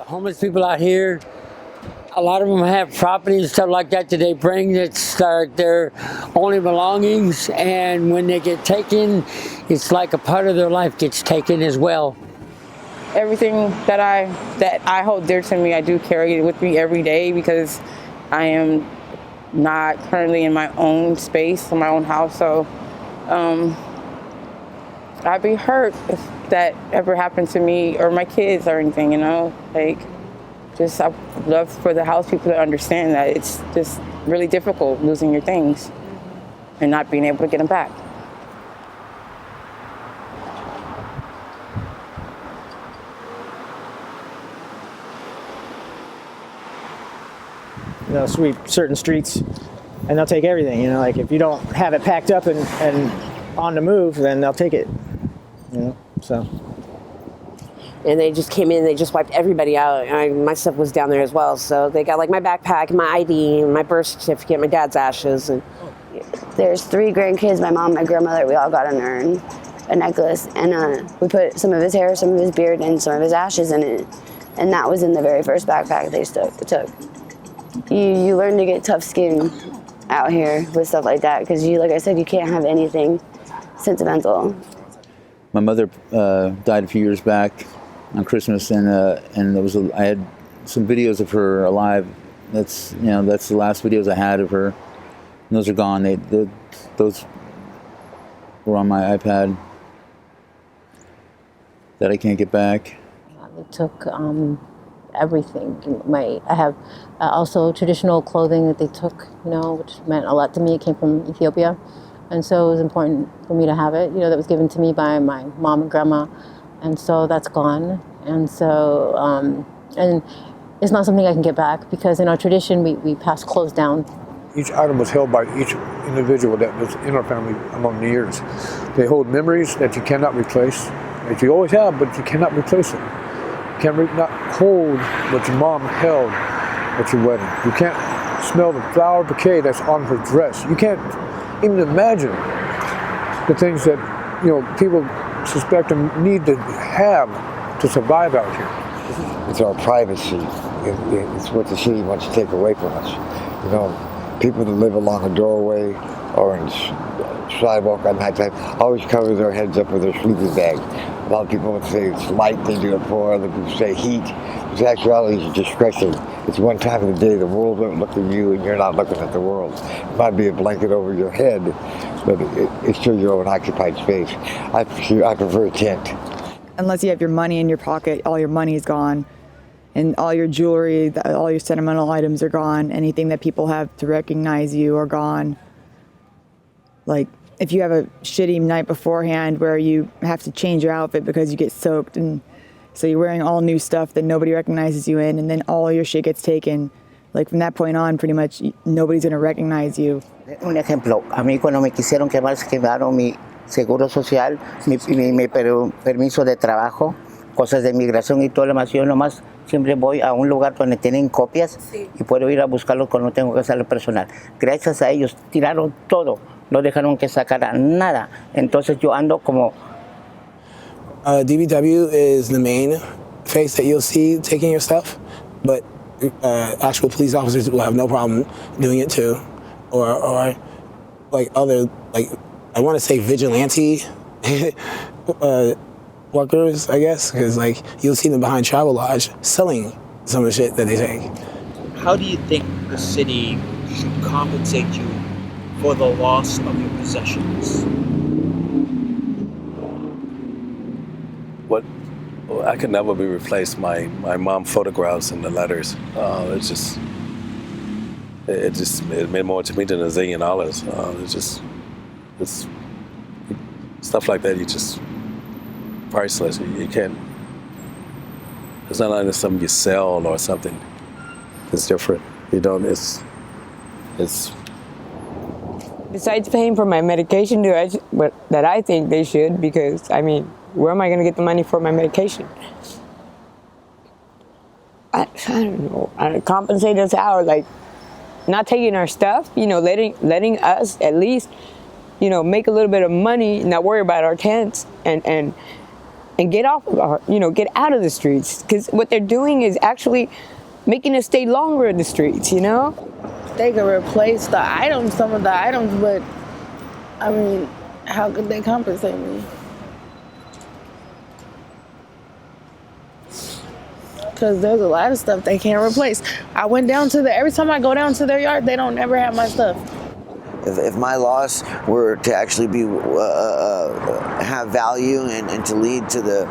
homeless people out here, a lot of them have property and stuff like that they bring that's their only belongings, and when they get taken, it's like a part of their life gets taken as well. Everything that I hold dear to me, I do carry it with me every day because I am not currently in my own space, in my own house. So I'd be hurt if that ever happened to me or my kids or anything, you know? Like, just I'd love for the house people to understand that it's just really difficult losing your things and not being able to get them back. You know, sweep certain streets and they'll take everything, you know, like if you don't have it packed up and on the move, then they'll take it, you know, so. And they just came in, they just wiped everybody out. My stuff was down there as well, so they got like my backpack, my ID, my birth certificate, my dad's ashes. And there's 3 grandkids, my mom, my grandmother, we all got an urn, a necklace, and we put some of his hair, some of his beard, and some of his ashes in it. And that was in the very first backpack they took. You learn to get tough skin out here with stuff like that because like I said, you can't have anything sentimental. My mother died a few years back on Christmas, and I had some videos of her alive. That's the last videos I had of her. And those are gone. Those were on my iPad that I can't get back. They took everything. I have also traditional clothing that they took, you know, which meant a lot to me. It came from Ethiopia, and so it was important for me to have it. You know, that was given to me by my mom and grandma, and so that's gone. And so, and it's not something I can get back because in our tradition we pass clothes down. Each item was held by each individual that was in our family along the years. They hold memories that you cannot replace, that you always have, but you cannot replace it. You can't not hold what your mom held at your wedding. You can't smell the flower bouquet that's on her dress. You can't even imagine the things that, you know, people suspect and need to have to survive out here. It's our privacy. It's what the city wants to take away from us. You know, people that live along a doorway or in sidewalk at night time always cover their heads up with their sleeping bag. A lot of people would say it's light, they do it for. Other people say heat. It's actually it's discretion. It's one time of the day the world won't look at you and you're not looking at the world. It might be a blanket over your head, but it's still your own occupied space. I prefer a tent. Unless you have your money in your pocket, all your money is gone. And all your jewelry, all your sentimental items are gone. Anything that people have to recognize you are gone. Like, if you have a shitty night beforehand where you have to change your outfit because you get soaked, and so you're wearing all new stuff that nobody recognizes you in, and then all your shit gets taken. Like, from that point on, pretty much nobody's going to recognize you. Un ejemplo, a mí cuando me quisieron quemar, se quemaron mi seguro social, mi permiso de trabajo, cosas de migración y todo lo demás. Yo nomás siempre voy a un lugar donde tienen copias y puedo ir a buscarlos cuando tengo que hacerlo personal. Gracias a ellos tiraron todo, no dejaron que sacara nada. Entonces yo ando como... DBW is the main face that you'll see taking your stuff, but actual police officers will have no problem doing it too, or like other, like, I want to say vigilante workers, I guess, because like you'll see them behind Travel Lodge selling some of the shit that they take. How do you think the city should compensate you for the loss of your possessions? What I could never be replaced. My mom photographs and the letters. It meant more to me than $1 zillion. It's stuff like that. You just priceless. You can't. It's not like something you sell or something. It's different. You don't. It's. Besides paying for my medication, that I think they should, because I mean, where am I going to get the money for my medication? I don't know. Compensate us out, like not taking our stuff. You know, letting us at least, you know, make a little bit of money, not worry about our tents, and and get off of our, get out of the streets, because what they're doing is actually making us stay longer in the streets. They could replace some of the items, but I mean, how could they compensate me? Because there's a lot of stuff they can't replace. I went down to every time I go down to their yard, they don't ever have my stuff. If my loss were to actually be have value and to lead to the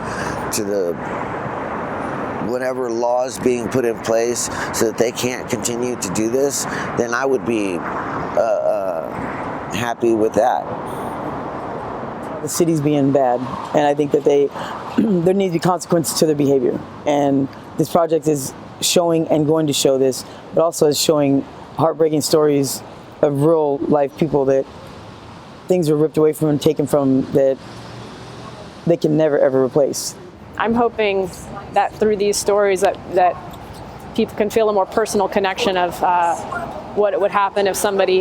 whatever laws being put in place so that they can't continue to do this, then I would be happy with that. The city's being bad, and I think that there needs to be consequences to their behavior. And this project is showing and going to show this, but also is showing heartbreaking stories of real life people that things were ripped away from and taken from that they can never ever replace. I'm hoping that through these stories that people can feel a more personal connection of what would happen if somebody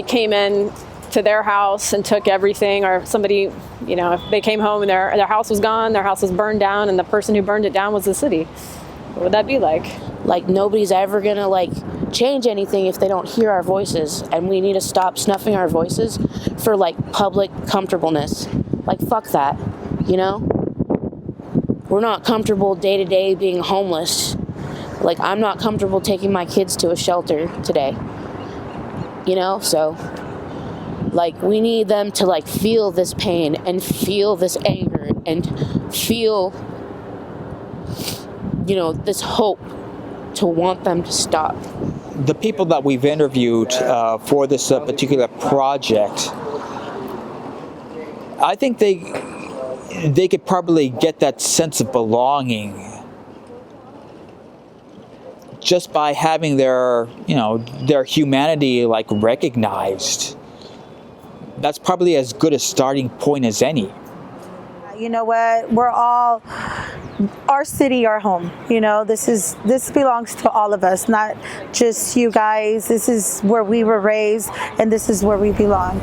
came in to their house and took everything, or somebody, if they came home and their house was gone, their house was burned down, and the person who burned it down was the city. What would that be like? Like, nobody's ever gonna change anything if they don't hear our voices, and we need to stop snuffing our voices for public comfortableness. Fuck that, We're not comfortable day to day being homeless. I'm not comfortable taking my kids to a shelter today. So we need them to feel this pain and feel this anger and feel this hope, to want them to stop. The people that we've interviewed for this particular project, I think they could probably get that sense of belonging just by having their humanity recognized. That's probably as good a starting point as any. You know what? We're all our city, our home. This belongs to all of us, not just you guys. This is where we were raised, and this is where we belong.